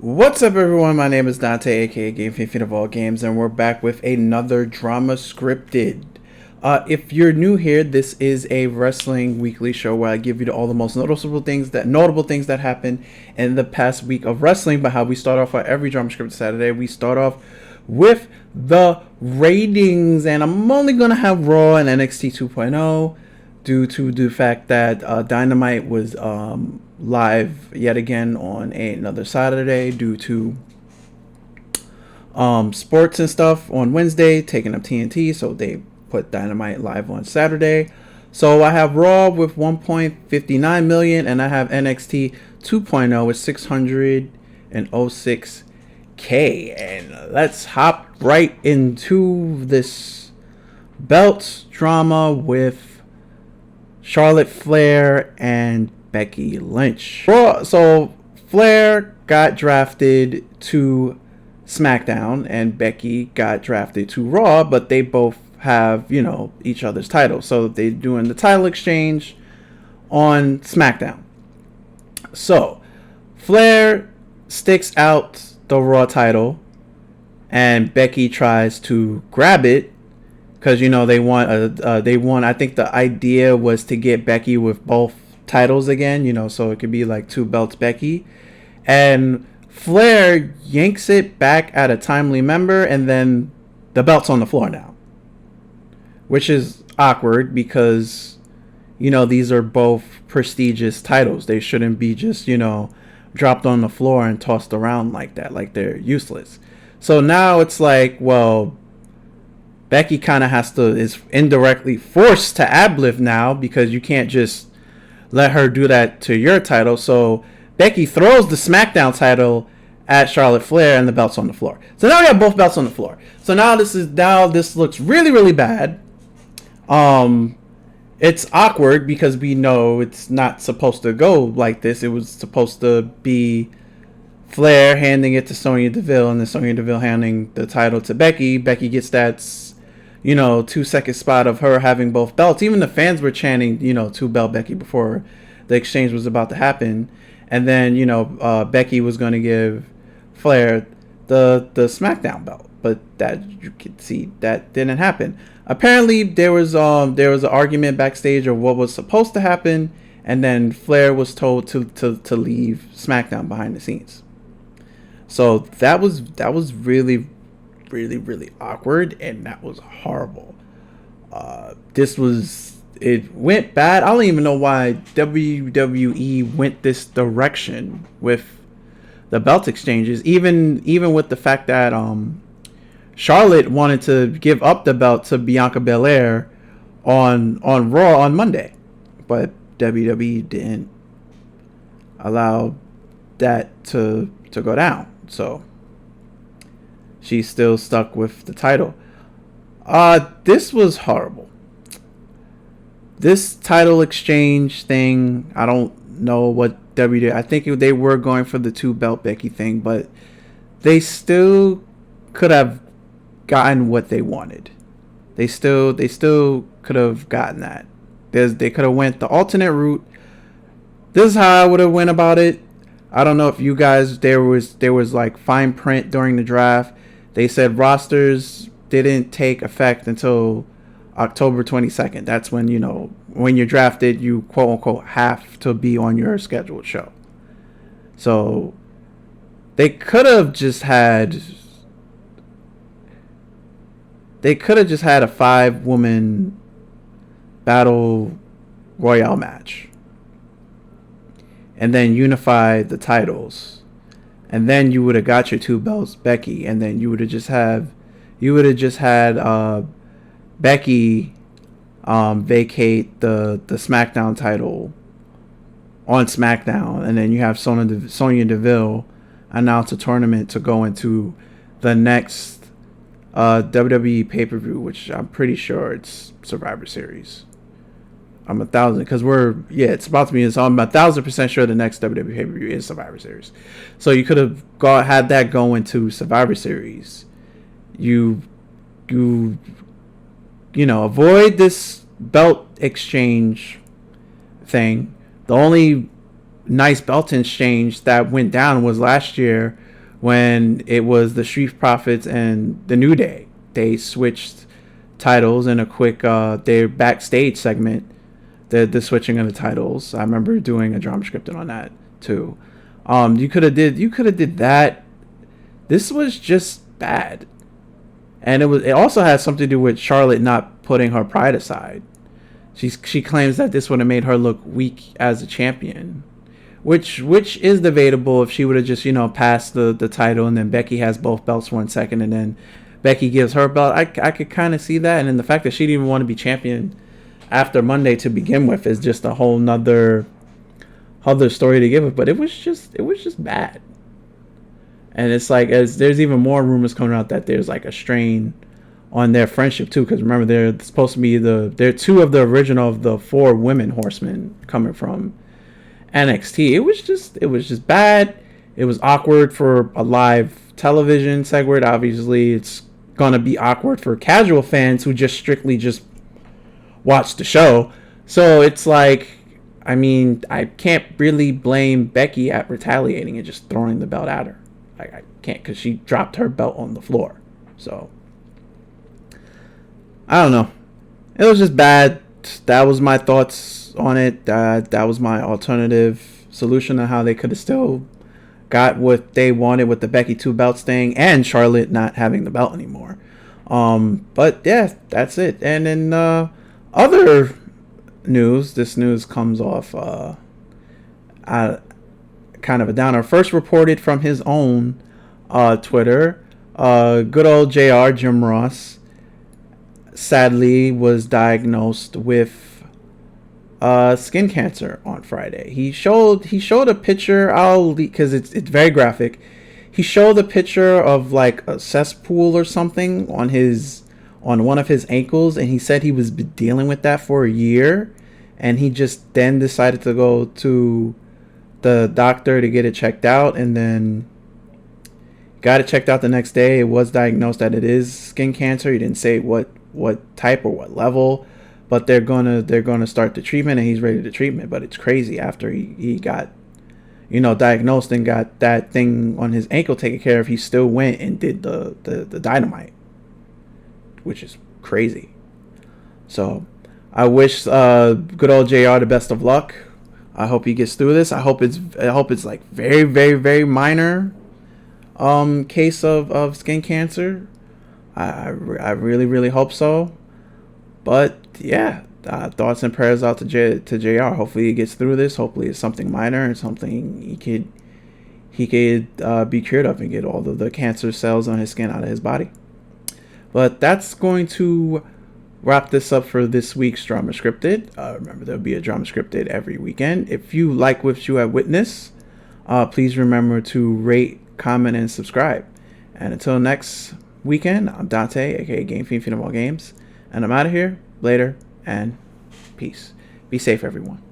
What's up, everyone? My name is Dante, aka Game Fan of All Games, and we're back with another Dramascripted. If you're new here, this is a wrestling weekly show where I give you all the most notable things that happened in the past week of wrestling. But how we start off on every Dramascripted Saturday, we start off with the ratings, and I'm only gonna have Raw and NXT 2.0 due to the fact that Dynamite was live yet again on another Saturday due to sports and stuff on Wednesday taking up TNT, so they put Dynamite live on Saturday. So I have Raw with 1.59 million, and I have NXT 2.0 with 606K. And let's hop right into this belt drama with Charlotte Flair and Becky Lynch. So Flair got drafted to Smackdown and Becky got drafted to Raw, but they both have, each other's titles. So they're doing the title exchange on Smackdown. So Flair sticks out the Raw title and Becky tries to grab it because they want I think the idea was to get Becky with both titles again, so it could be like two belts Becky, and Flair yanks it back at a timely member, and then the belt's on the floor now, which is awkward because these are both prestigious titles. They shouldn't be just dropped on the floor and tossed around like that, like they're useless. So now it's like, well, Becky kind of is indirectly forced to ad-lib now because you can't just let her do that to your title. So Becky throws the SmackDown title at Charlotte Flair and the belt's on the floor. So now we have both belts on the floor. So now this looks really, really bad. It's awkward because we know it's not supposed to go like this. It was supposed to be Flair handing it to Sonya Deville and then Sonya Deville handing the title to Becky. Becky gets that 2-second spot of her having both belts. Even the fans were chanting, 2-belt Becky before the exchange was about to happen. And then, Becky was going to give Flair the SmackDown belt. But that, you could see, that didn't happen. Apparently, there was an argument backstage of what was supposed to happen. And then Flair was told to leave SmackDown behind the scenes. So that was really, really, really awkward, and that was horrible. It went bad. I don't even know why WWE went this direction with the belt exchanges, even with the fact that Charlotte wanted to give up the belt to Bianca Belair on Raw on Monday, but WWE didn't allow that to go down. So she's still stuck with the title. This was horrible. This title exchange thing, I don't know what WWE... I think they were going for the 2-belt Becky thing, but they still could have gotten what they wanted. They still could have gotten that. They could have went the alternate route. This is how I would have went about it. I don't know if you guys... There was like fine print during the draft. They said rosters didn't take effect until October 22nd. That's when, when you're drafted, you quote unquote have to be on your scheduled show. So they could have just had a 5-woman battle royale match and then unify the titles. And then you would have got your 2 belts, Becky, and then you would have just had Becky vacate the SmackDown title on SmackDown, and then you have Sonya Deville announce a tournament to go into the next WWE pay-per-view, which I'm pretty sure it's Survivor Series. I'm 1,000% because it's about to be. So I'm 1,000% sure the next WWE pay-per-view is Survivor Series. So you could have had that go into Survivor Series. You avoid this belt exchange thing. The only nice belt exchange that went down was last year when it was the Street Profits and the New Day. They switched titles in a quick their backstage segment. The switching of the titles. I remember doing a Dramascripted on that too. You could have did that. This was just bad. And it also has something to do with Charlotte not putting her pride aside. She claims that this would have made her look weak as a champion, which is debatable. If she would have just passed the title, and then Becky has both belts 1 second, and then Becky gives her belt, I could kind of see that. And then the fact that she didn't even want to be champion after Monday to begin with is just a whole nother story to give it. But it was just bad. And it's like, as there's even more rumors coming out that there's like a strain on their friendship too, because remember, they're supposed to be they're two of the original of the 4 women horsemen coming from NXT. It was just bad. It was awkward for a live television segment. Obviously, it's gonna be awkward for casual fans who just strictly just watch the show. So it's like, I mean, I can't really blame Becky at retaliating and just throwing the belt at her. I can't, because she dropped her belt on the floor. So I don't know. It was just bad. That was my thoughts on it. That was my alternative solution on how they could have still got what they wanted with the Becky 2 belts thing and Charlotte not having the belt anymore. But yeah, that's it. And then other news. This news comes off kind of a downer. First reported from his own Twitter. Good old JR, Jim Ross, sadly was diagnosed with skin cancer on Friday. He showed a picture. Because it's very graphic. He showed a picture of like a cesspool or something on one of his ankles, and he said he was dealing with that for a year, and he just then decided to go to the doctor to get it checked out, and then got it checked out the next day. It was diagnosed that it is skin cancer. He didn't say what type or what level, but they're gonna start the treatment, and he's ready to treatment. But it's crazy, after he got diagnosed and got that thing on his ankle taken care of, he still went and did the dynamite, which is crazy. So I wish good old JR the best of luck. I hope he gets through this. I hope it's like very, very, very minor case of skin cancer. I really, really hope so. But yeah, thoughts and prayers out to JR. Hopefully he gets through this. Hopefully it's something minor and something he could be cured of and get all of the cancer cells on his skin out of his body. But that's going to wrap this up for this week's Dramascripted. Remember, there'll be a Dramascripted every weekend. If you like what you have witnessed, please remember to rate, comment, and subscribe. And until next weekend, I'm Dante, aka Game Fiend of All Games, and I'm out of here. Later, and peace. Be safe, everyone.